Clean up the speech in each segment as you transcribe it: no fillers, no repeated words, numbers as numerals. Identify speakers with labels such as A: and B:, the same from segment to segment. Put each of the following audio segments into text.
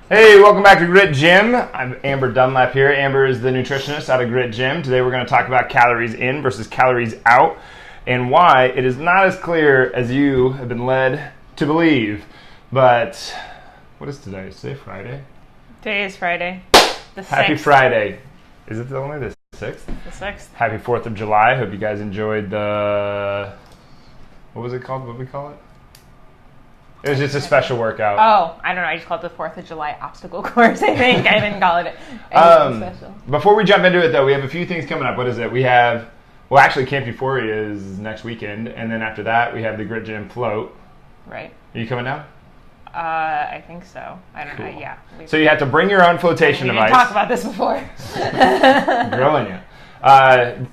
A: Hey, welcome back to Grit Gym. I'm Amber Dunlap here. Amber is the nutritionist out of Grit Gym. Today we're going to talk about calories in versus calories out and why it is not as clear as you have been led to believe. But what is today? Is today Friday?
B: Today is Friday. The 6th.
A: Happy Friday. Is it only the 6th?
B: The 6th.
A: Happy 4th of July. Hope you guys enjoyed the... What was it called? What did we call it? It was just a special workout.
B: Oh, I don't know. I just called it the 4th of July obstacle course, I think. I didn't call it anything special.
A: Before we jump into it, though, we have a few things coming up. What is it? We have, well, actually, Camp Euphoria is next weekend. And then after that, we have the Grit Gym Float.
B: Right.
A: Are you coming down?
B: I think so. I don't know. Yeah.
A: So you have to bring your own flotation
B: we
A: device.
B: didn't talk about this before.
A: Grilling you.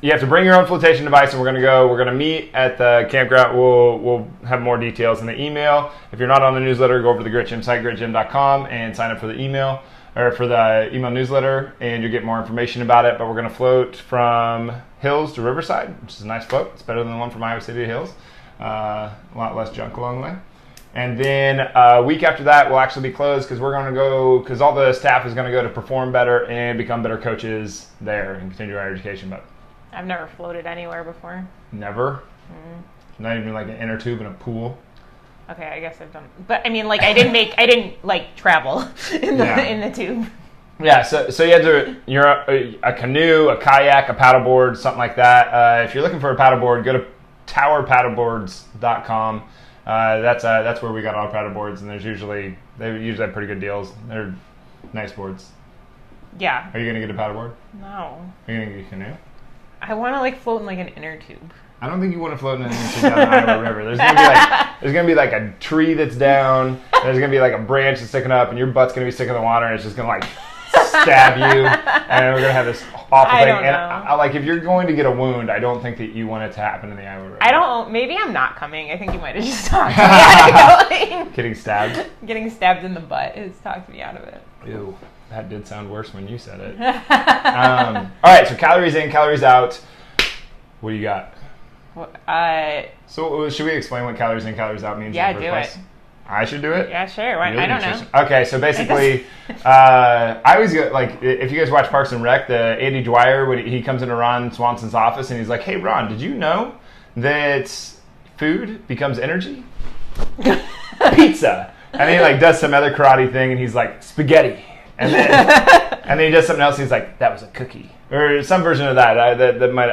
A: You have to bring your own flotation device, and we're going to meet at the campground. We'll have more details in the email. If you're not on the newsletter, go over to the Grit Gym site, gritgym.com, and sign up for the email newsletter, and you'll get more information about it. But we're going to float from Hills to Riverside, which is a nice float. It's better than the one from Iowa City to Hills. A lot less junk along the way. And then a week after that, we'll actually be closed because because all the staff is going to go to perform better and become better coaches there and continue our education. But
B: I've never floated anywhere before.
A: Never? Not even like an inner tube in a pool?
B: Okay, I guess I've done. But I mean, like, I didn't travel in the tube.
A: Yeah, so you're a canoe, a kayak, a paddleboard, something like that. If you're looking for a paddleboard, go to towerpaddleboards.com. That's where we got all paddleboards, and they usually have pretty good deals. They're nice boards.
B: Yeah.
A: Are you gonna get a paddleboard?
B: No.
A: Are you gonna get a canoe?
B: I want to float in like an inner tube.
A: I don't think you want to float in an inner tube down the Iowa River. There's gonna be like a tree that's down. There's gonna be like a branch that's sticking up, and your butt's gonna be sticking in the water, and it's just gonna like stab you, and we're gonna have this awful thing.
B: And
A: I like, if you're going to get a wound, I don't think that you want it to happen in the Iowa River.
B: I don't. Maybe I'm not coming. I think you might have just talked me out of going.
A: Getting stabbed.
B: Getting stabbed in the butt has talked me out of it.
A: Ew, that did sound worse when you said it. All right, so calories in, calories out. What do you got? So should we explain what calories in, calories out means?
B: Yeah,
A: in the first place?
B: it.
A: I should do it?
B: Yeah, sure. I don't know.
A: Okay, so basically, I always get, like, if you guys watch Parks and Rec, the Andy Dwyer, when he comes into Ron Swanson's office and he's like, "Hey, Ron, did you know that food becomes energy?" Pizza. And then he like does some other karate thing and he's like, "Spaghetti." And then he does something else and he's like, "That was a cookie." Or some version of that. I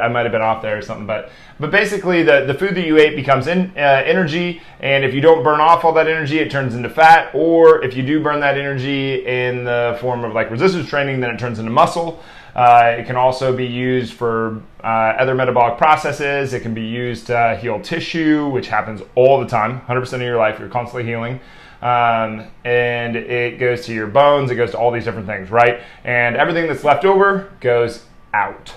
A: might have been off there or something. But basically, the food that you ate becomes energy, and if you don't burn off all that energy, it turns into fat. Or if you do burn that energy in the form of like resistance training, then it turns into muscle. It can also be used for other metabolic processes. It can be used to heal tissue, which happens all the time. 100% of your life, you're constantly healing. And it goes to your bones, it goes to all these different things, right? And everything that's left over goes out.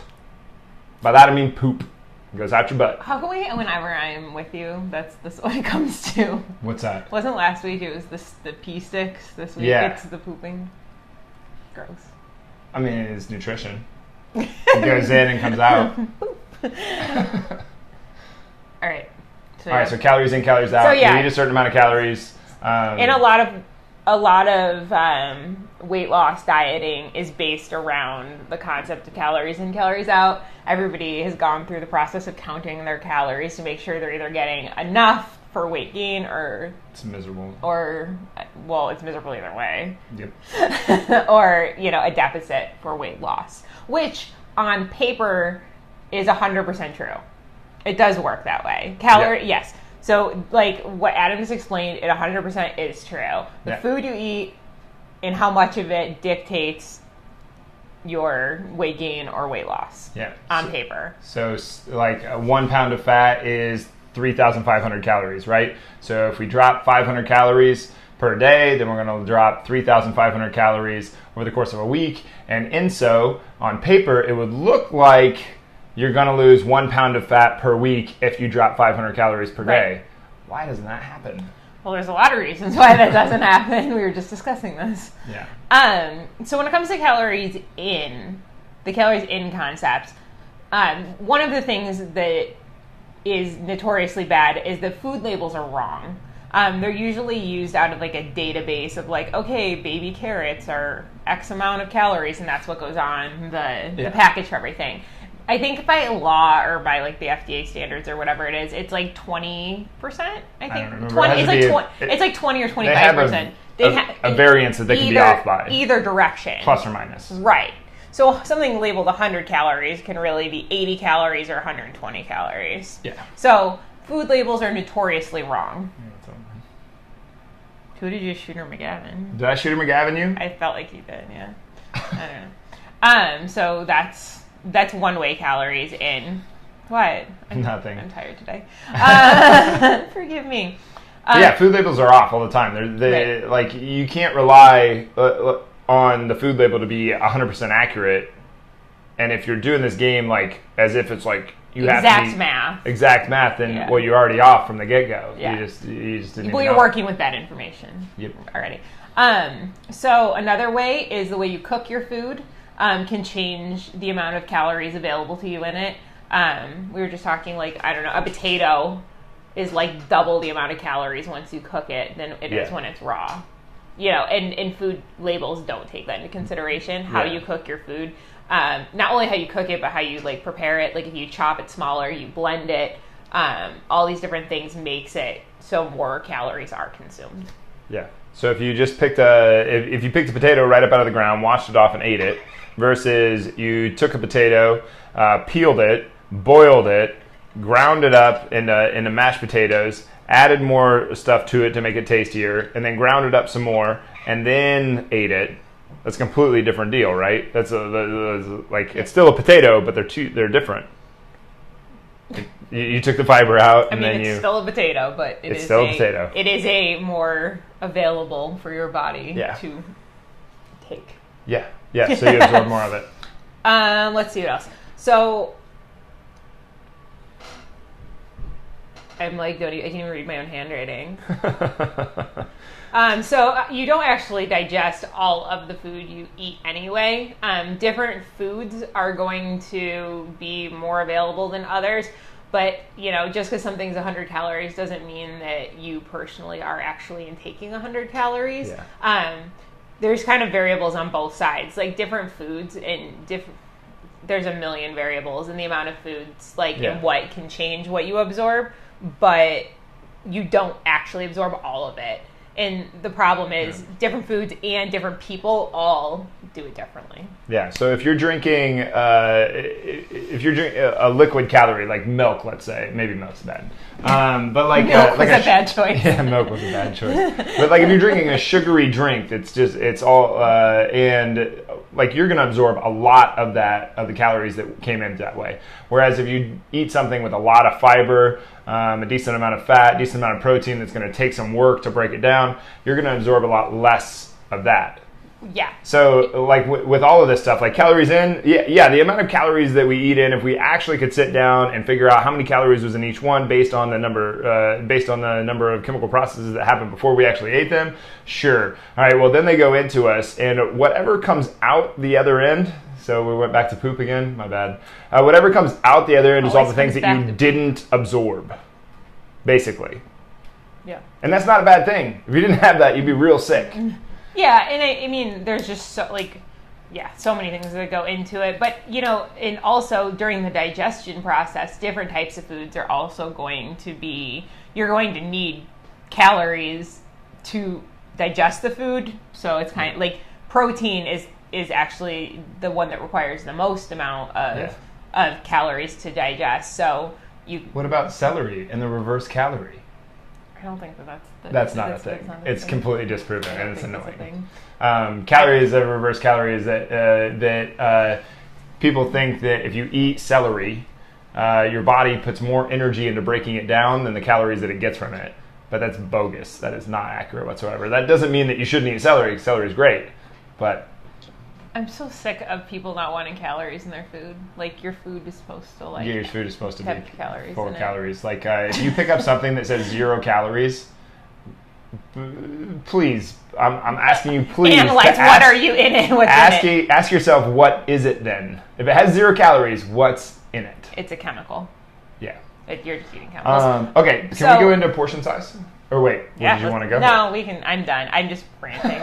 A: By that I mean poop. It goes out your butt.
B: How can we, whenever I'm with you, that's what it comes to?
A: What's that?
B: Wasn't last week it was the pee sticks? This week
A: it's
B: the pooping? Gross.
A: I mean, it's nutrition. It goes in and comes out.
B: All right.
A: So calories in, calories out.
B: So, yeah.
A: You eat a certain amount of calories.
B: And a lot of weight loss dieting is based around the concept of calories in, calories out. Everybody has gone through the process of counting their calories to make sure they're either getting enough for weight gain or
A: it's miserable.
B: Or, well, it's miserable either way.
A: Yep.
B: Or, a deficit for weight loss, which on paper is 100% true. It does work that way. Yes. So, like what Adam just explained, it 100% is true. The food you eat and how much of it dictates your weight gain or weight loss on paper.
A: So, like 1 pound of fat is 3,500 calories, right? So, if we drop 500 calories per day, then we're going to drop 3,500 calories over the course of a week. And so, on paper, it would look like you're going to lose 1 pound of fat per week if you drop 500 calories per day. Why doesn't that happen?
B: Well, there's a lot of reasons why that doesn't happen. We were just discussing this.
A: Yeah.
B: So when it comes to calories in, the calories in concept, one of the things that is notoriously bad is that food labels are wrong. They're usually used out of like a database of like, okay, baby carrots are X amount of calories, and that's what goes on the package for everything. I think by law or by like the FDA standards or whatever it is, it's like 20%. I think
A: I don't remember.
B: 20. It's like 20 or 25%.
A: They have a variance that they can be off by
B: either direction,
A: plus or minus.
B: Right. So something labeled 100 calories can really be 80 calories or 120 calories.
A: Yeah.
B: So food labels are notoriously wrong. Who did you shoot, or McGavin?
A: Did I shoot McGavin you?
B: I felt like you did, yeah. I don't know. So that's one way calories in. What?
A: Nothing.
B: I'm tired today. Forgive me.
A: Yeah, food labels are off all the time. Right. Like, you can't rely on the food label to be 100% accurate. And if you're doing this game like as if it's like you have exact math, then well, you're already off from the get-go. Yeah. You just didn't. Well,
B: you're working with that information already. So another way is the way you cook your food can change the amount of calories available to you in it. We were just talking like, I don't know, a potato is like double the amount of calories once you cook it than it is when it's raw. You know, and food labels don't take that into consideration, how you cook your food. Not only how you cook it, but how you like prepare it. Like if you chop it smaller, you blend it, all these different things makes it so more calories are consumed.
A: Yeah. So if you just picked if you picked a potato right up out of the ground, washed it off and ate it, versus you took a potato, peeled it, boiled it, ground it up into mashed potatoes, added more stuff to it to make it tastier, and then ground it up some more, and then ate it. That's a completely different deal, right? That's like it's still a potato, but they're different. You took the fiber out, and then
B: it's still a potato, but it's still a potato. It is a more available for your body to take.
A: Yeah. So you absorb more of it.
B: Let's see what else. So I'm like, I can't even read my own handwriting. So you don't actually digest all of the food you eat anyway. Different foods are going to be more available than others. But, you know, just because something's 100 calories doesn't mean that you personally are actually intaking 100 calories. Yeah. There's kind of variables on both sides. Like different foods and there's a million variables in the amount of foods, like and what can change what you absorb. But you don't actually absorb all of it. And the problem is different foods and different people all do it differently. Yeah.
A: So if you're drinking a liquid calorie like milk, let's say, maybe milk's bad, but like
B: milk was a bad choice.
A: Yeah, milk was a bad choice. But like if you're drinking a sugary drink, it's all and like you're going to absorb a lot of the calories that came in that way. Whereas if you eat something with a lot of fiber, a decent amount of fat, decent amount of protein that's going to take some work to break it down, you're going to absorb a lot less of that.
B: Yeah.
A: So like with all of this stuff, like calories in, the amount of calories that we eat in, if we actually could sit down and figure out how many calories was in each one based on the number of chemical processes that happened before we actually ate them, sure. All right, well then they go into us, and whatever comes out the other end, so we went back to poop again, my bad. Whatever comes out the other end is all the things that you didn't absorb, basically.
B: Yeah.
A: And that's not a bad thing. If you didn't have that, you'd be real sick.
B: Yeah, and I mean, there's just so many things that go into it. But, you know, and also during the digestion process, different types of foods are also you're going to need calories to digest the food. So it's kind of like protein is actually the one that requires the most amount of calories to digest. So
A: What about celery and the reverse calorie?
B: I don't think
A: that's not a thing. It's completely disproven, and it's annoying. Calories, a reverse calorie, is that people think that if you eat celery, your body puts more energy into breaking it down than the calories that it gets from it. But that's bogus. That is not accurate whatsoever. That doesn't mean that you shouldn't eat celery. Celery is great, but
B: I'm so sick of people not wanting calories in their food. Like, your food is supposed to, like...
A: Yeah, your food is supposed to be
B: calories
A: full of calories. Like, if you pick up something that says 0 calories, please, I'm asking you, please...
B: Analyze what are you in it, what's in it.
A: Ask yourself, what is it then? If it has 0 calories, what's in it?
B: It's a chemical.
A: Yeah.
B: You're just eating chemicals.
A: Okay, can we go into portion size? Or wait, did you want to go?
B: No, we can. I'm done. I'm just ranting.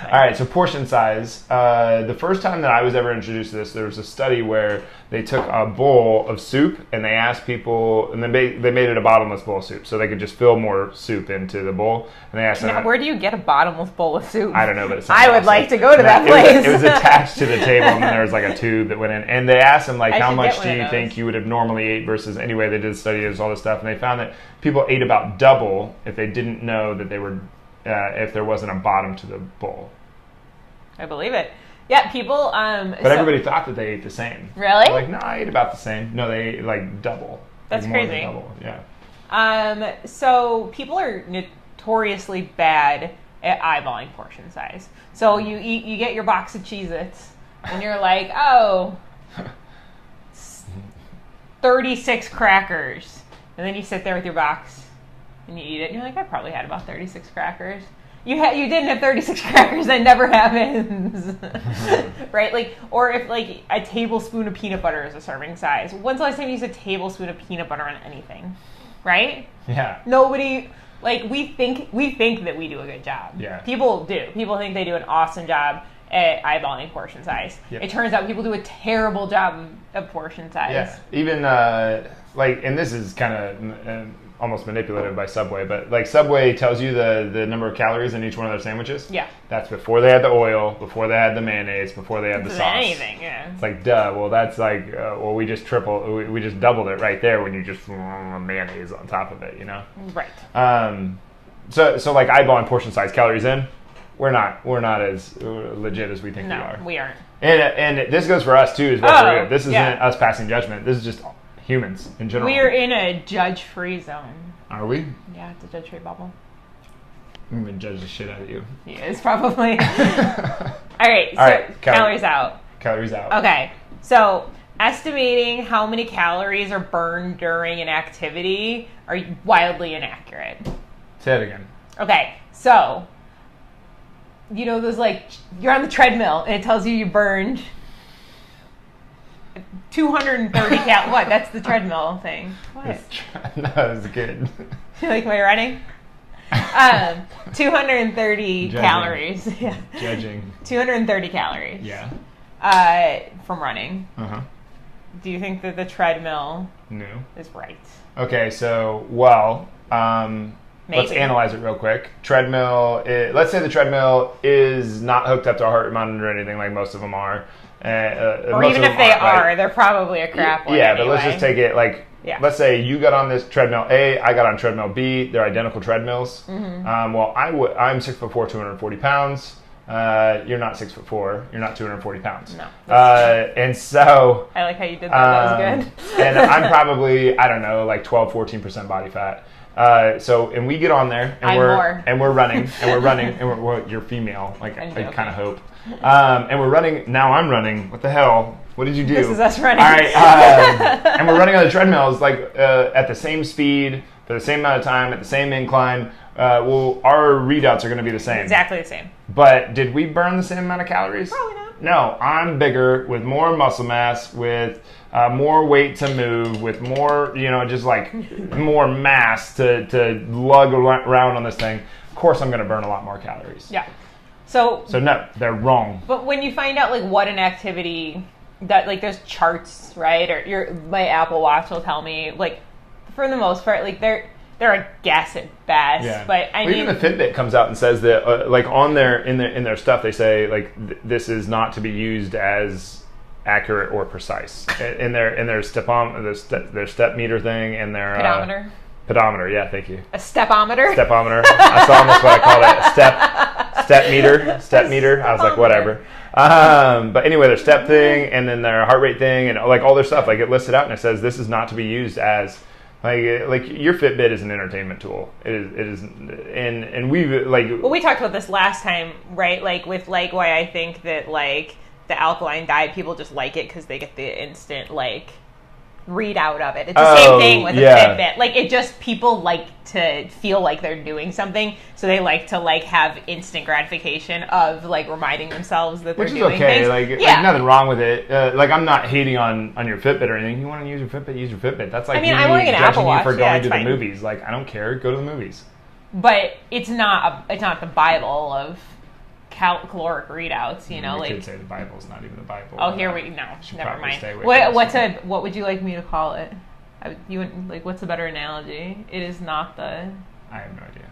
A: All right, so portion size. The first time that I was ever introduced to this, there was a study where they took a bowl of soup and they asked people, and they made it a bottomless bowl of soup, so they could just fill more soup into the bowl. And they asked them,
B: where do you get a bottomless bowl of soup?
A: I don't know, but it's
B: I would like to go to that place.
A: It was attached to the table, and then there was like a tube that went in. And they asked them, like, how much do you think you would have normally ate versus anyway? They did the study, there's all this stuff, and they found that people ate about double if they didn't know that they were if there wasn't a bottom to the bowl.
B: I believe it. Yeah, people.
A: But everybody thought that they ate the same.
B: Really?
A: They're like, no, I ate about the same. No, they ate like double.
B: That's
A: like
B: crazy.
A: Double. Yeah.
B: So people are notoriously bad at eyeballing portion size. So you get your box of Cheez-Its, and you're like, oh, 36 crackers, and then you sit there with your box and you eat it, and you're like, I probably had about 36 crackers. You didn't have 36 crackers. That never happens, right? Like, or if like a tablespoon of peanut butter is a serving size. When's the last time you used a tablespoon of peanut butter on anything, right?
A: Yeah.
B: Nobody. Like we think that we do a good job.
A: Yeah.
B: People do. People think they do an awesome job at eyeballing portion size.
A: Yep.
B: It turns out people do a terrible job of portion size.
A: Yeah. Even like, and this is kind of almost manipulative by Subway, but like Subway tells you the number of calories in each one of their sandwiches.
B: Yeah.
A: That's before they had the oil, before they had the mayonnaise, before they had the sauce.
B: Anything, yeah.
A: It's like, duh. Well, that's like, well, we just doubled it right there when you just mayonnaise on top of it, you know?
B: Right.
A: So like eyeballing portion size, calories in, we're not as legit as we think we are.
B: No, we aren't.
A: And this goes for us too, as well. This isn't us passing judgment. This is just humans in general.
B: We're in a judge-free zone.
A: Are we?
B: Yeah, it's a judge-free bubble.
A: I'm gonna judge the shit out of you.
B: He is probably. All right, calories out.
A: Calories out.
B: Okay, so estimating how many calories are burned during an activity are wildly inaccurate.
A: Say it again.
B: Okay, so you know those like you're on the treadmill and it tells you burned 230 cal. What? That's the treadmill thing. What?
A: No, it's good.
B: You like my running? 230
A: Judging.
B: calories. Yeah.
A: Judging.
B: 230 calories.
A: Yeah.
B: From running.
A: Uh-huh.
B: Do you think that the treadmill
A: No.
B: is right?
A: Okay, so, let's analyze it real quick. Treadmill, let's say the treadmill is not hooked up to a heart monitor or anything like most of them are.
B: Or even if they are, right? They're probably a crap one
A: Yeah,
B: anyway.
A: but let's just take it like, let's say you got on this treadmill A, I got on treadmill B. They're identical treadmills. Mm-hmm. I'm 6'4", 240 pounds. You're not 6'4". You're not 240 pounds.
B: No.
A: And so...
B: I like how you did that. That was good.
A: And I'm probably, I don't know, like 12, 14% body fat. And we get on there and we're running and you're female, like I kind of hope. And we're running. Now I'm running. What the hell? What did you do?
B: This is us running.
A: All right. And we're running on the treadmills, like at the same speed for the same amount of time at the same incline. Our readouts are going to be the same.
B: Exactly the same.
A: But did we burn the same amount of calories?
B: Probably not.
A: No, I'm bigger with more muscle mass, with more weight to move, with more, just like more mass to lug around on this thing. Of course, I'm going to burn a lot more calories.
B: Yeah. So
A: no, they're wrong.
B: But when you find out like what an activity that like there's charts, right? Or my Apple Watch will tell me like for the most part like they're a guess at best.
A: Yeah.
B: But I mean,
A: even the Fitbit comes out and says that like on in their stuff they say like this is not to be used as accurate or precise in their step meter thing and their
B: pedometer.
A: Pedometer, yeah, thank you.
B: A stepometer?
A: Stepometer. I saw almost what I called it. Step meter. I was like, whatever. But anyway, their step thing and then their heart rate thing and like all their stuff, like it lists it out and it says this is not to be used as like your Fitbit is an entertainment tool. It is, and we like.
B: Well, we talked about this last time, right? Like with like why I think that like the alkaline diet people just like it because they get the instant like readout of it. It's the same thing with a Fitbit. Like it just people like to feel like they're doing something, so they like to like have instant gratification of like reminding themselves that they're doing things.
A: Which is okay. Like nothing wrong with it. Like I'm not hating on your Fitbit or anything. You want to use your Fitbit, use your Fitbit. That's like
B: I'm wearing an Apple Watch
A: for going to
B: fine.
A: the movies. Like I don't care. Go to the movies.
B: but it's not the Bible of caloric readouts, you know.
A: We
B: like
A: could say the Bible's not even the Bible.
B: oh, here we no, never
A: probably
B: mind.
A: stay away from
B: What would you like me to call it? Like, what's a better analogy? It is not the.
A: I have no idea.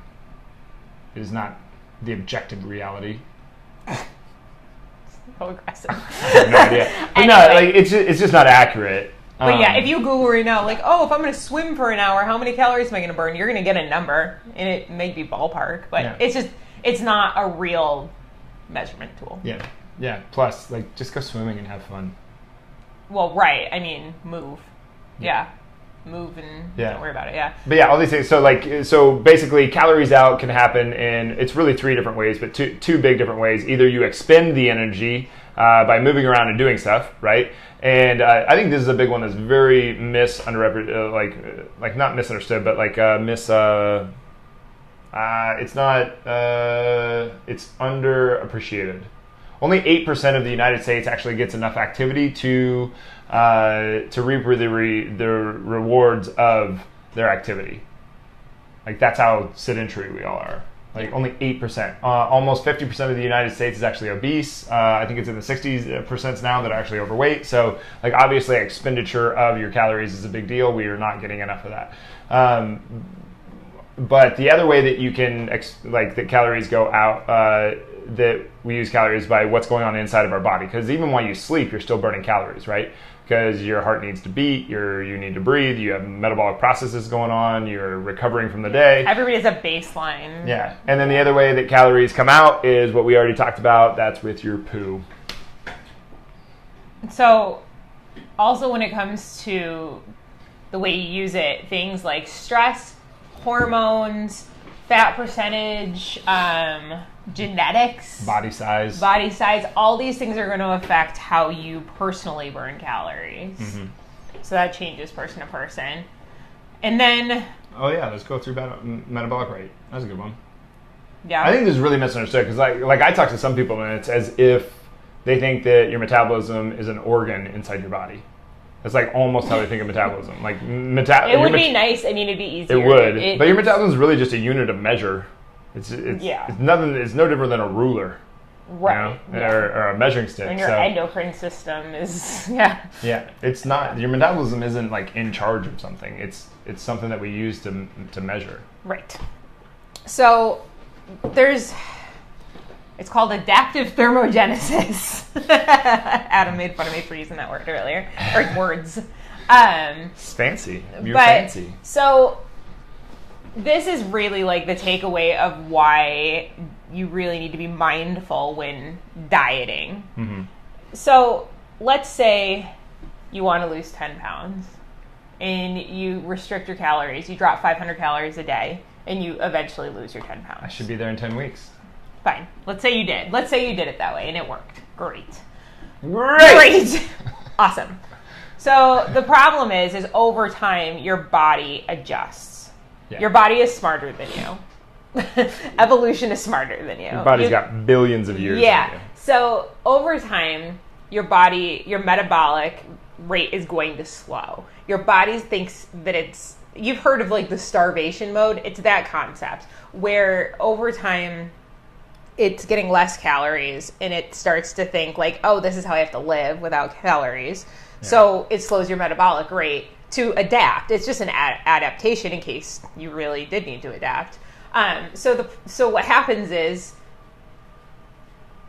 A: It is not the objective reality.
B: So aggressive.
A: I have no idea. But
B: Anyway.
A: no, like it's just not accurate.
B: But yeah, if you Google right now, like, oh, if I'm going to swim for an hour, how many calories am I going to burn? You're going to get a number, and it may be ballpark, but
A: Yeah.
B: it's not a real measurement tool.
A: Yeah. Plus, like, just go swimming and have fun.
B: Well, right. I mean, move. Yeah. Move and don't worry about it. Yeah.
A: But yeah, all these things. So basically, calories out can happen in, it's really three different ways, but two big different ways. Either you expend the energy by moving around and doing stuff, right? And I think this is a big one that's very misunderrepresented, like not misunderstood, but like it's underappreciated. Only 8% of the United States actually gets enough activity to reap the rewards of their activity. Like, that's how sedentary we all are. Like, only 8%. Almost 50% of the United States is actually obese. I think it's in the 60% now that are actually overweight. So, like, obviously, expenditure of your calories is a big deal. We are not getting enough of that. But the other way that you can, that calories go out, that we use calories by what's going on inside of our body. Because even while you sleep, you're still burning calories, right? Because your heart needs to beat, you need to breathe, you have metabolic processes going on, you're recovering from the day.
B: Everybody has a baseline.
A: Yeah. And then the other way that calories come out is what we already talked about. That's with your poo.
B: So, also when it comes to the way you use it, things like stress, hormones, fat percentage, genetics,
A: Body size,
B: all these things are going to affect how you personally burn calories. Mm-hmm. So that changes person to person. And then...
A: oh yeah, let's go through metabolic rate. That's a good one.
B: Yeah.
A: I think this is really misunderstood because like I talk to some people and it's as if they think that your metabolism is an organ inside your body. That's like almost how they think of metabolism. Like
B: it would be nice. I mean, it'd be easier.
A: It would, but your metabolism is really just a unit of measure. It's nothing. It's no different than a ruler,
B: right?
A: You know? Or a measuring stick.
B: And your endocrine system is
A: Yeah, it's not. Your metabolism isn't like in charge of something. It's something that we use to measure.
B: Right. So it's called adaptive thermogenesis. Adam made fun of me for using that word earlier, or words.
A: It's fancy. You're fancy.
B: So this is really like the takeaway of why you really need to be mindful when dieting. Mm-hmm. So let's say you want to lose 10 pounds and you restrict your calories. You drop 500 calories a day and you eventually lose your 10 pounds.
A: I should be there in 10 weeks.
B: Fine. Let's say you did. Let's say you did it that way and it worked. Great. Awesome. So the problem is over time, your body adjusts. Yeah. Your body is smarter than you. Evolution is smarter than you.
A: Your body's got billions of years.
B: Yeah. So over time, your metabolic rate is going to slow. Your body thinks that you've heard of like the starvation mode. It's that concept where over time, it's getting less calories and it starts to think like, oh, this is how I have to live without calories. Yeah. So it slows your metabolic rate to adapt. It's just an adaptation in case you really did need to adapt. So what happens is,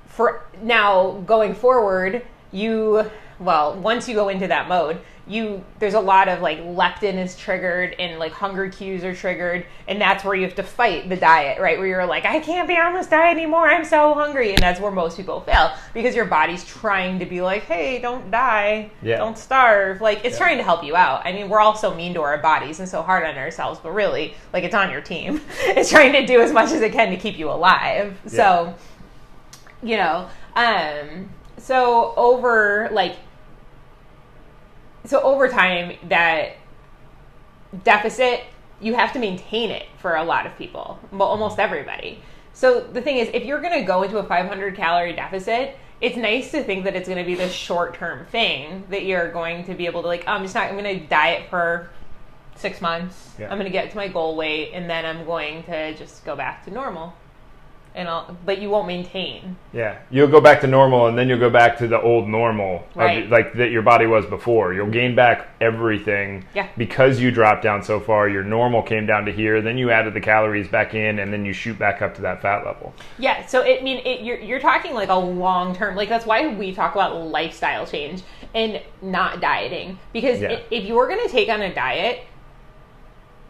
B: for now going forward, once you go into that mode, there's a lot of like leptin is triggered and like hunger cues are triggered, and that's where you have to fight the diet, right? Where you're like, I can't be on this diet anymore, I'm so hungry, and that's where most people fail because your body's trying to be like, hey, don't die, don't starve, like it's trying to help you out. I mean, we're all so mean to our bodies and so hard on ourselves, but really, like it's on your team. It's trying to do as much as it can to keep you alive. So, so over time, that deficit, you have to maintain it for a lot of people, almost everybody. So the thing is, if you're going to go into a 500 calorie deficit, it's nice to think that it's going to be this short-term thing that you're going to be able to I'm going to diet for 6 months.
A: Yeah.
B: I'm going to get to my goal weight, and then I'm going to just go back to normal. But you won't maintain.
A: Yeah, you'll go back to normal, and then you'll go back to the old normal,
B: Right.
A: like that your body was before. You'll gain back everything because you dropped down so far. Your normal came down to here, then you added the calories back in, and then you shoot back up to that fat level.
B: Yeah, so you're talking like a long term. Like that's why we talk about lifestyle change and not dieting, because if you're going to take on a diet,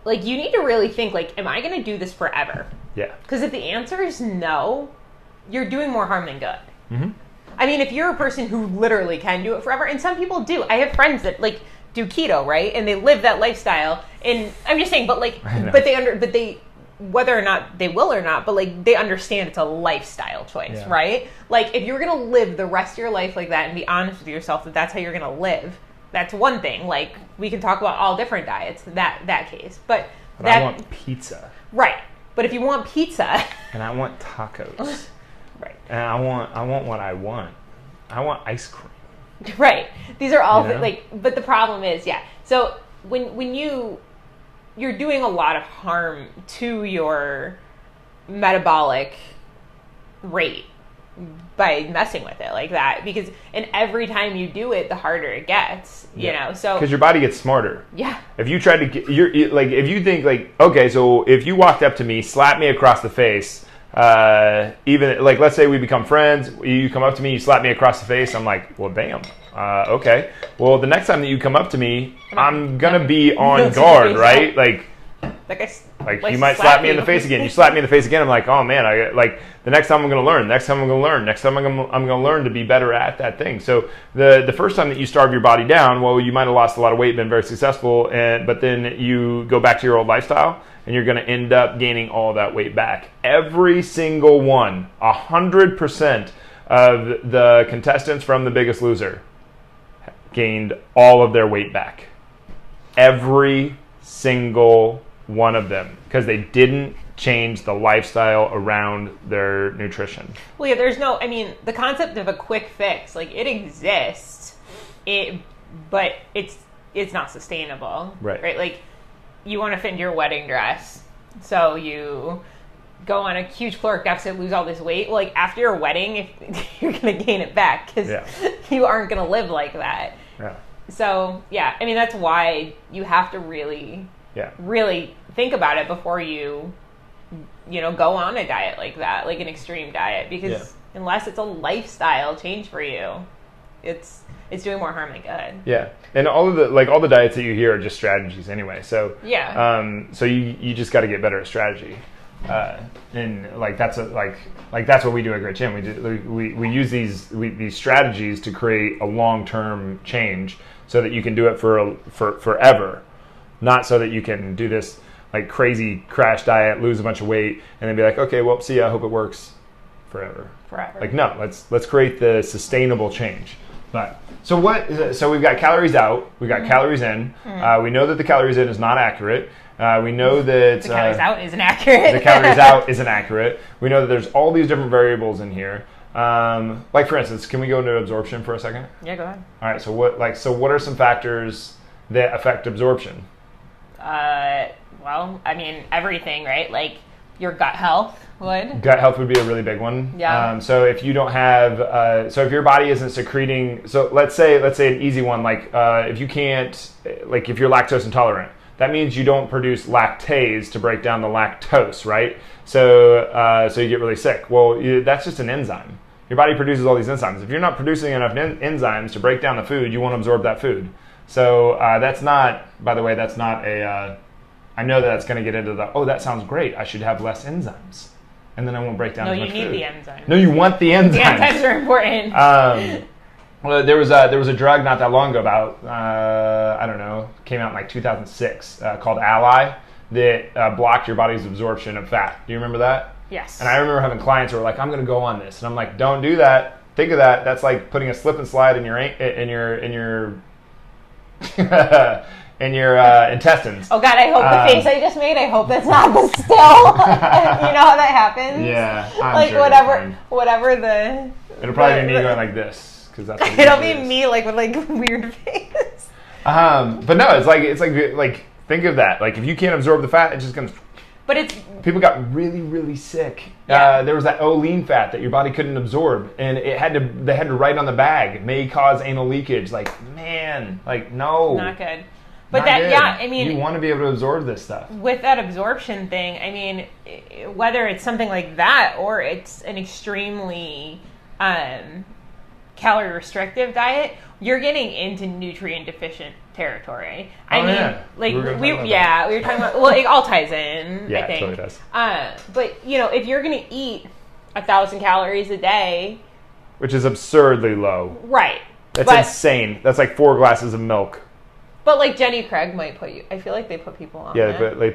B: like you need to really think like, am I going to do this forever?
A: Yeah.
B: Because if the answer is no, you're doing more harm than good.
A: Mm-hmm.
B: I mean, if you're a person who literally can do it forever, and some people do. I have friends that like do keto, right? And they live that lifestyle. And I'm just saying, but like, whether or not they will or not, but like they understand it's a lifestyle choice, right? Like if you're going to live the rest of your life like that and be honest with yourself that that's how you're going to live, that's one thing. Like we can talk about all different diets, that case. But
A: I want pizza.
B: Right. But if you want pizza,
A: and I want tacos,
B: right,
A: and I want what I want. I want ice cream.
B: Right. These are all but the problem is, So when you're doing a lot of harm to your metabolic rate by messing with it like that, and every time you do it, the harder it gets, you know, so.
A: Because your body gets smarter.
B: Yeah.
A: If you try to get, if you think like, okay, so if you walked up to me, slapped me across the face, even like, let's say we become friends, you come up to me, you slap me across the face, I'm like, well, damn. Okay. Well, the next time that you come up to me, I'm going to be on guard, right? Like you might slap me in the face again. You slap me in the face again. I'm like, oh man, the next time I'm going to learn. Next time I'm going to learn. Next time I'm going to learn to be better at that thing. So the first time that you starve your body down, well, you might have lost a lot of weight, been very successful, but then you go back to your old lifestyle, and you're going to end up gaining all that weight back. Every single one, 100% of the contestants from The Biggest Loser gained all of their weight back. Every single one of them, because they didn't change the lifestyle around their nutrition.
B: Well, yeah, the concept of a quick fix, like it exists, but it's not sustainable, right? Like you want to fit into your wedding dress, so you go on a huge caloric deficit, lose all this weight. Like after your wedding, if you're going to gain it back because you aren't going to live like that.
A: Yeah.
B: So that's why you have to really think about it before you go on a diet like that, like an extreme diet, because unless it's a lifestyle change for you, it's doing more harm than good. Yeah.
A: And all the diets that you hear are just strategies anyway. So so you just got to get better at strategy. And that's what we do at Grit Gym. We use these strategies to create a long-term change so that you can do it for forever, not so that you can do this like crazy crash diet, lose a bunch of weight, and then be like, okay, well, see ya, I hope it works forever. Like no, let's create the sustainable change. But so we've got calories out, we've got calories in. We know that the calories in is not accurate. We know that
B: the calories out isn't accurate.
A: The calories out isn't accurate. We know that there's all these different variables in here. Like for instance, can we go into absorption for a second?
B: Yeah, go ahead.
A: All right. So what are some factors that affect absorption?
B: Well, everything, right? Like your gut health would.
A: Gut health would be a really big one.
B: Yeah.
A: So if you don't have, so if your body isn't secreting, so let's say an easy one, like if you can't, like if you're lactose intolerant, that means you don't produce lactase to break down the lactose, right? So you get really sick. Well, that's just an enzyme. Your body produces all these enzymes. If you're not producing enough enzymes to break down the food, you won't absorb that food. So that's not, by the way, that's not a, I know that's going to get into that sounds great. I should have less enzymes. And then I won't break down as much food. No, you need the enzymes. No, you want the enzymes.
B: The enzymes are important.
A: Well, there was a drug not that long ago about, I don't know, came out in like 2006 called Ally that blocked your body's absorption of fat. Do you remember that?
B: Yes.
A: And I remember having clients who were like, I'm going to go on this. And I'm like, don't do that. Think of that. That's like putting a slip and slide in your intestines.
B: Oh God, I hope the face I just made, I hope that's not the still. You know how that happens?
A: Yeah. I'm
B: like
A: sure
B: whatever the...
A: It'll probably be me going like this. That's what
B: it'll be me like with like weird face.
A: But no, it's like Think of that. Like if you can't absorb the fat, it's just going to...
B: But it's...
A: People got really, really sick.
B: Yeah.
A: There was that lean fat that your body couldn't absorb, and they had to write on the bag, may cause anal leakage. Like, man, like, no.
B: Not good. But
A: Not
B: that,
A: good.
B: yeah, I mean...
A: You want to be able to absorb this stuff.
B: With that absorption thing, I mean, whether it's something like that or it's an extremely calorie restrictive diet, you're getting into nutrient deficient territory. I mean, like we were talking about. Well, it all ties in.
A: Yeah,
B: I think.
A: it totally does.
B: But if you're going to eat 1,000 calories a day,
A: which is absurdly low.
B: Right.
A: That's insane. That's like 4 glasses of milk.
B: But like Jenny Craig might put you. I feel like they put people on.
A: Yeah, they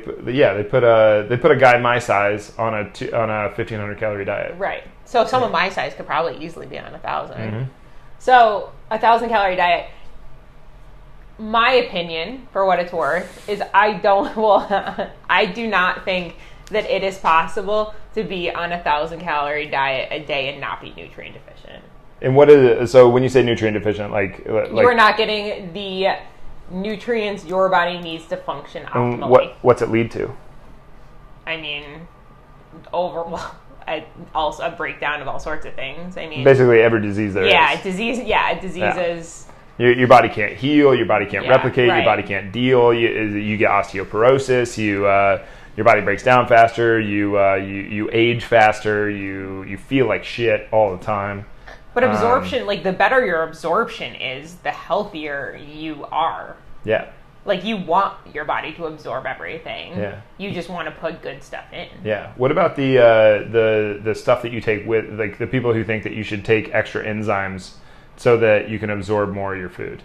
A: put a guy my size on a 1,500 calorie diet.
B: Right. So someone my size could probably easily be on 1,000. Mm-hmm. So 1,000 calorie diet. My opinion, for what it's worth, is I do not think that it is possible to be on 1,000 calorie diet a day and not be nutrient deficient.
A: And what is it? So when you say nutrient deficient, like
B: you are not getting the nutrients your body needs to function optimally.
A: What's it lead to?
B: I mean, also a breakdown of all sorts of things. I mean,
A: basically every disease there is.
B: Diseases.
A: Yeah. Your body can't heal. Your body can't replicate.
B: Right.
A: Your body can't deal. You get osteoporosis. Your body breaks down faster. You age faster. You feel like shit all the time.
B: But absorption, like the better your absorption is, the healthier you are.
A: Yeah.
B: Like you want your body to absorb everything.
A: Yeah.
B: You just want to put good stuff in.
A: Yeah. What about the stuff that you take with, like the people who think that you should take extra enzymes so that you can absorb more of your food?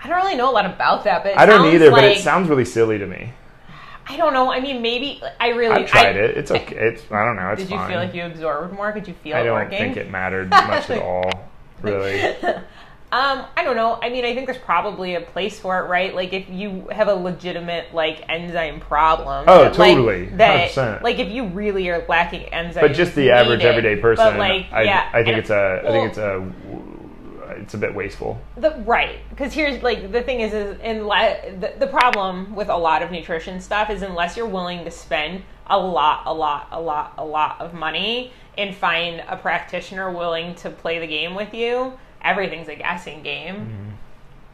B: I don't really know a lot about that, but
A: I don't either, but it sounds really silly to me.
B: I don't know. I mean, maybe
A: I tried it. It's okay. I don't know. It's fine.
B: Did you feel like you absorbed more? Could you feel
A: it
B: working?
A: I don't think it mattered much at all, really.
B: I don't know. I mean, I think there's probably a place for it, right? Like if you have a legitimate like enzyme problem.
A: Oh, totally. 100%.
B: Like if you really are lacking enzymes,
A: but just the average everyday person,
B: but like,
A: I think it's a bit wasteful.
B: Right, because here's like the thing is the problem with a lot of nutrition stuff is unless you're willing to spend a lot of money and find a practitioner willing to play the game with you, everything's a guessing game. Mm-hmm.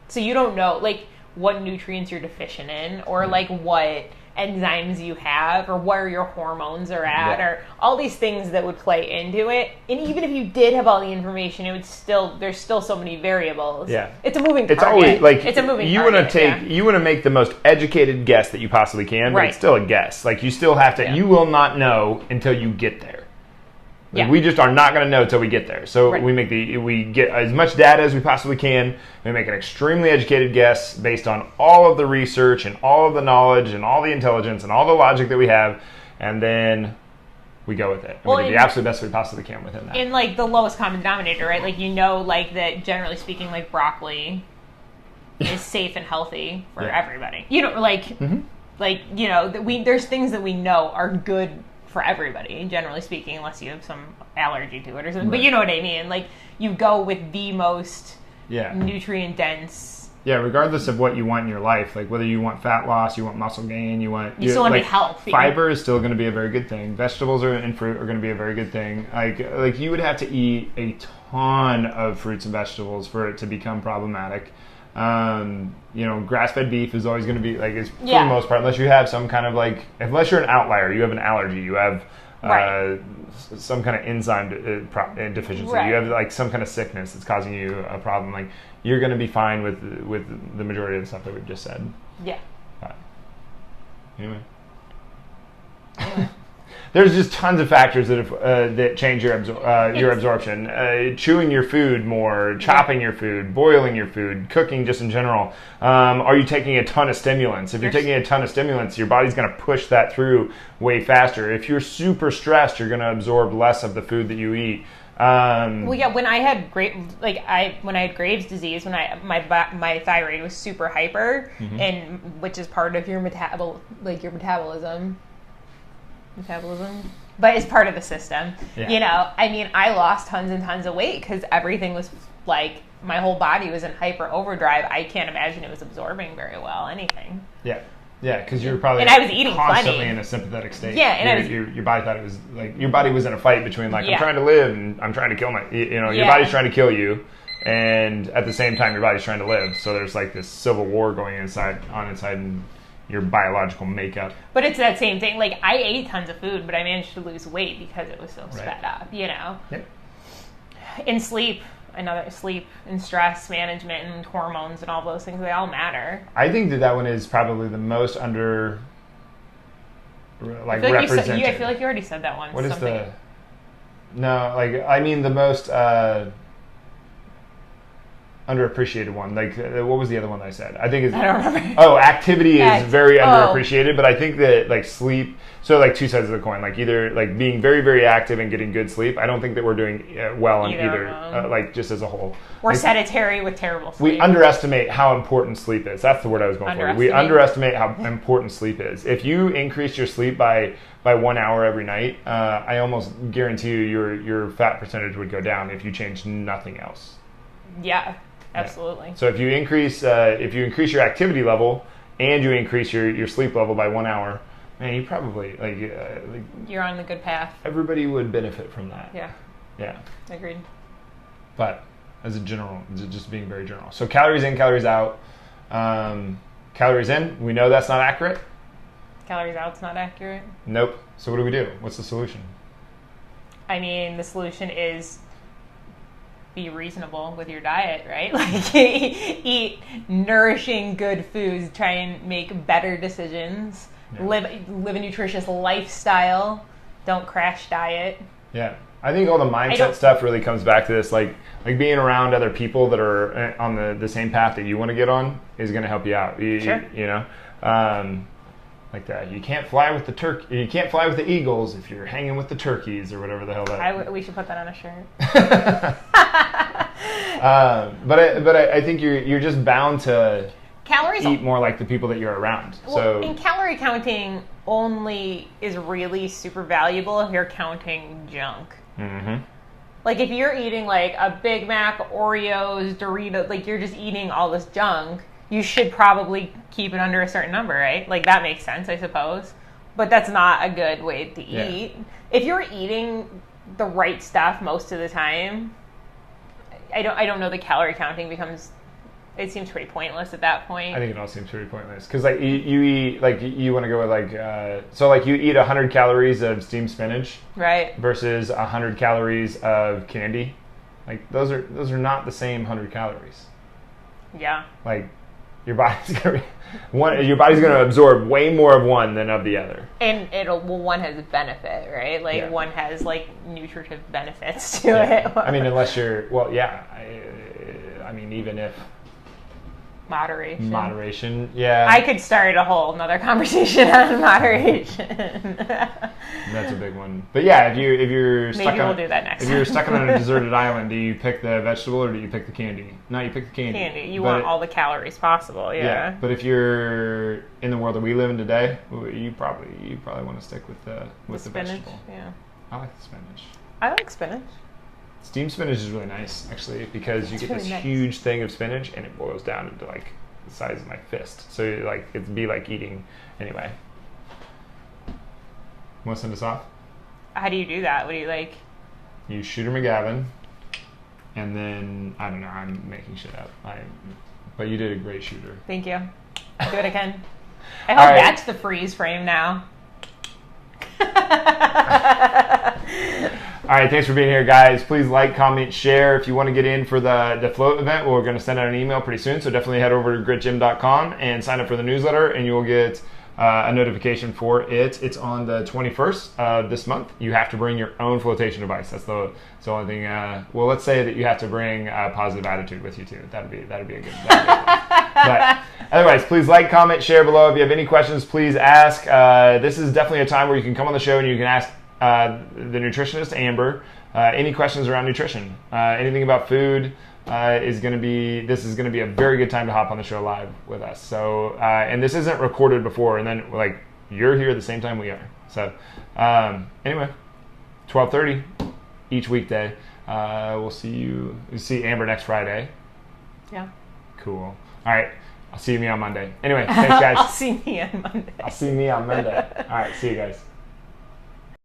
B: So you don't know like what nutrients you're deficient in, or like what enzymes you have, or where your hormones are at, or all these things that would play into it. And even if you did have all the information, there's still so many variables.
A: Yeah,
B: it's a moving target.
A: It's always like
B: it's a moving
A: you
B: target.
A: You want to make the most educated guess that you possibly can, but
B: right.
A: It's still a guess. Like you still have to. Yeah. You will not know until you get there. Like, we just are not going to know until we get there. So right. we get as much data as we possibly can. We make an extremely educated guess based on all of the research and all of the knowledge and all the intelligence and all the logic that we have, and then we go with it. And we do the absolute best we possibly can within that.
B: In like the lowest common denominator, right? Like like that generally speaking, like broccoli is safe and healthy for everybody. There's things that we know are good for everybody, generally speaking, unless you have some allergy to it or something. Right. But you know what I mean. Like you go with the most nutrient dense.
A: Yeah, regardless of what you want in your life, like whether you want fat loss, you want muscle gain, you still want to be healthy. Fiber is still going to be a very good thing. Vegetables and fruit are going to be a very good thing. Like you would have to eat a ton of fruits and vegetables for it to become problematic. Grass-fed beef is always going to be for the most part, unless you have some kind of unless you're an outlier, you have an allergy, you have some kind of enzyme deficiency, you have some kind of sickness that's causing you a problem. You're going to be fine with the majority of the stuff that we've just said.
B: Yeah.
A: Anyway. There's just tons of factors that change your absorption. Chewing your food more, chopping your food, boiling your food, cooking just in general. Are you taking a ton of stimulants? If you're taking a ton of stimulants, your body's going to push that through way faster. If you're super stressed, you're going to absorb less of the food that you eat.
B: When I had Graves' disease, when my thyroid was super hyper, and which is part of your metabolism. but it's part of the system.
A: Yeah.
B: You know, I mean, I lost tons and tons of weight because everything was like, my whole body was in hyper overdrive. I can't imagine it was absorbing very well anything.
A: Yeah. Yeah, because you were probably
B: And I was eating
A: constantly
B: plenty.
A: in a sympathetic state.
B: Yeah, and
A: your body thought it was like your body was in a fight between like
B: Yeah.
A: I'm trying to live and I'm trying to kill your
B: Yeah.
A: body's trying to kill you, and at the same time your body's trying to live. So there's like this civil war going inside in your biological makeup.
B: But it's that same thing. Like, I ate tons of food, but I managed to lose weight because it was so
A: Right.
B: sped up, you know?
A: Yep.
B: In sleep and stress management and hormones and all those things, they all matter.
A: I think that one is probably the most under like represented.
B: I feel like you already said that once.
A: What is the? No, like I mean the most underappreciated one. Like what was the other one that I said? I think it's.
B: I don't remember.
A: Oh, activity is very
B: Oh.
A: underappreciated, but I think that like sleep. So like two sides of the coin. Like either like being very very active and getting good sleep. I don't think that we're doing well on
B: Either
A: either.
B: of them.
A: Like just as a whole.
B: We're
A: Like,
B: sedentary with terrible sleep.
A: we underestimate how important sleep is. That's the word I was going for. We underestimate how important sleep is. If you increase your sleep by 1 hour every night, I almost guarantee you your fat percentage would go down if you changed nothing else.
B: Yeah, absolutely.
A: Yeah. So if you increase your activity level and you increase your sleep level by 1 hour, man, you probably like
B: You're on the good path.
A: everybody would benefit from that.
B: Yeah,
A: Yeah.
B: agreed.
A: But as a general, just being very general. So calories in, calories out. Calories in, we know that's not accurate.
B: Calories out's not accurate.
A: Nope. So what do we do? What's the solution?
B: I mean, the solution is be reasonable with your diet, right? Like, eat nourishing, good foods. Try and make better decisions.
A: Yeah.
B: Live a nutritious lifestyle. Don't crash diet.
A: Yeah. I think all the mindset stuff really comes back to this, like being around other people that are on the same path that you want to get on is going to help you out.
B: Sure.
A: You know, like that. You can't fly with the You can't fly with the eagles if you're hanging with the turkeys or whatever the hell that.
B: We should put that on a shirt.
A: But I think you're just bound to
B: Calories.
A: eat more like the people that you're around.
B: Well, and calorie counting only is really super valuable if you're counting junk.
A: Mm-hmm.
B: Like, if you're eating like a Big Mac, Oreos, Doritos, like you're just eating all this junk, you should probably keep it under a certain number, right? Like, that makes sense, I suppose. But that's not a good way to eat. If you're eating the right stuff most of the time, I don't know, the calorie counting becomes, it seems pretty pointless at that point.
A: I think it all seems pretty pointless because like you eat like you want to go with like so like you eat 100 calories of steamed spinach
B: right
A: versus 100 calories of candy. Like those are not the same 100 calories.
B: Yeah.
A: Like your body's gonna absorb way more of one than of the other.
B: And one has a benefit, right? Like one has like nutritive benefits to it.
A: I mean, unless you're I mean, even if moderation, yeah.
B: I could start a whole another conversation on moderation.
A: That's a big one. But yeah, if you're stuck
B: we'll do that next
A: if you're stuck on a deserted island, do you pick the vegetable or do you pick the candy? No, you pick the candy.
B: You want all the calories possible, yeah.
A: But if you're in the world that we live in today, you probably want to stick with the
B: spinach,
A: vegetable.
B: Yeah.
A: I like the spinach.
B: I like spinach.
A: Steamed spinach is really nice, actually, because you get this huge thing of spinach and it boils down into like the size of my fist. So it'd be like eating anyway. Want to send us off?
B: How do you do that? What do you like?
A: You Shooter McGavin, and then I don't know. I'm making shit up. But you did a great shooter.
B: Thank you. I'll do it again. I hope that's the freeze frame now.
A: All right, thanks for being here, guys. Please like, comment, share. If you want to get in for the float event, we're going to send out an email pretty soon, so definitely head over to gritgym.com and sign up for the newsletter, and you will get a notification for it. It's on the 21st of this month. You have to bring your own flotation device. That's the only thing. Well, let's say that you have to bring a positive attitude with you too. That'd be a good. But otherwise, please like, comment, share below. If you have any questions, please ask. This is definitely a time where you can come on the show and you can ask the nutritionist Amber any questions around nutrition, anything about food. This is going to be a very good time to hop on the show live with us. So, and this isn't recorded before, and then like you're here at the same time we are. So, anyway, 12:30 each weekday. We'll see Amber next Friday.
B: Yeah.
A: Cool. All right. I'll see me on Monday. Anyway, thanks, guys.
B: I'll see me on Monday.
A: I'll see me on Monday. All right. See you guys.